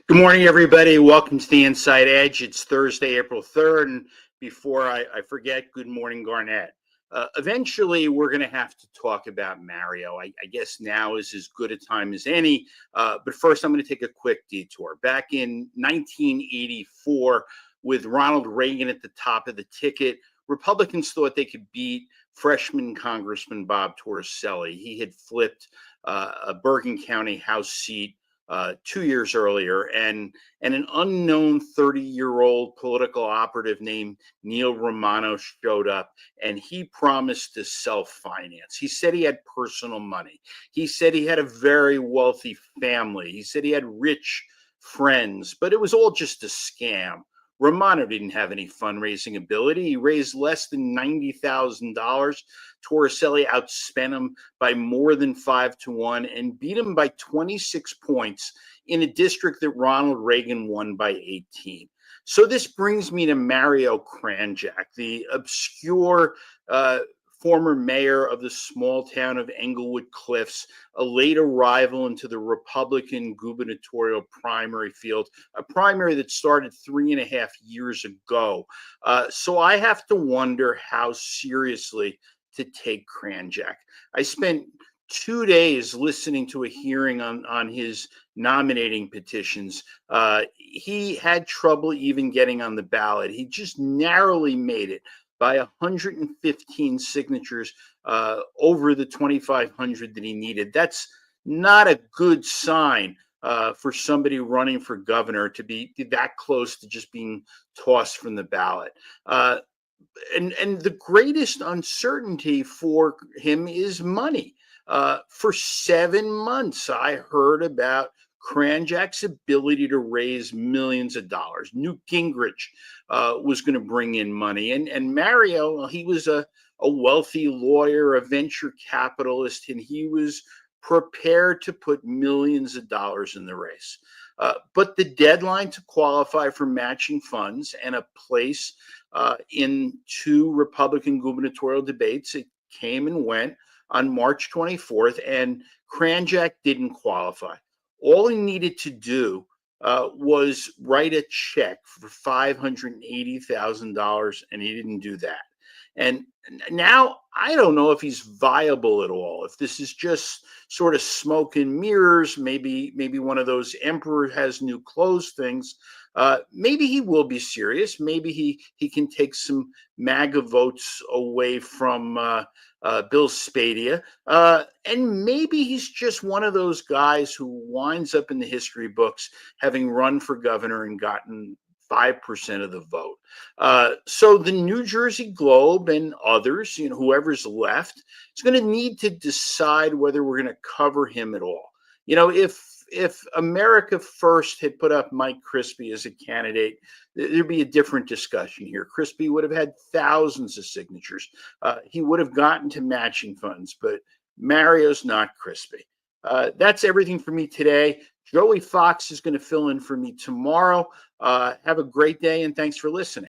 Good morning, everybody. Welcome to the Inside Edge. It's Thursday, April 3rd. And before I forget, good morning, Garnett. Eventually, we're going to have to talk about Mario. I guess now is as good a time as any. But first, I'm going to take a quick detour. Back in 1984, with Ronald Reagan at the top of the ticket, Republicans thought they could beat freshman Congressman Bob Torricelli. He had flipped a Bergen County House seat 2 years earlier, and an unknown 30-year-old political operative named Neil Romano showed up, and he promised to self-finance. He said he had personal money. He said he had a very wealthy family. He said he had rich friends, but it was all just a scam. Romano didn't have any fundraising ability. He raised less than $90,000. Torricelli outspent him by more than 5-1 and beat him by 26 points in a district that Ronald Reagan won by 18. So this brings me to Mario Kranjak, the obscure former mayor of the small town of Englewood Cliffs, a late arrival into the Republican gubernatorial primary field, a primary that started 3.5 years ago. So I have to wonder how seriously to take Kranjak. I spent 2 days listening to a hearing on his nominating petitions. He had trouble even getting on the ballot. He just narrowly made it by 115 signatures over the 2,500 that he needed. That's not a good sign for somebody running for governor to be that close to just being tossed from the ballot. And the greatest uncertainty for him is money. For 7 months, I heard about Kranjak's ability to raise millions of dollars. Newt Gingrich was going to bring in money. And Mario, well, he was a wealthy lawyer, a venture capitalist, and he was prepared to put millions of dollars in the race. But the deadline to qualify for matching funds and a place in 2 Republican gubernatorial debates, it came and went on March 24th, and Kranjak didn't qualify. All he needed to do was write a check for $580,000, and he didn't do that. And now I don't know if he's viable at all. If this is just sort of smoke and mirrors, maybe one of those emperor has new clothes things. Maybe he will be serious. Maybe he can take some MAGA votes away from Bill Spadia. And maybe he's just one of those guys who winds up in the history books having run for governor and gotten 5% of the vote. So the New Jersey Globe and others, whoever's left, is going to need to decide whether we're going to cover him at all. If America First had put up Mike Crispy as a candidate, there'd be a different discussion here. Crispy would have had thousands of signatures. He would have gotten to matching funds, but Mario's not Crispy. That's everything for me today. Joey Fox is going to fill in for me tomorrow. Have a great day, and thanks for listening.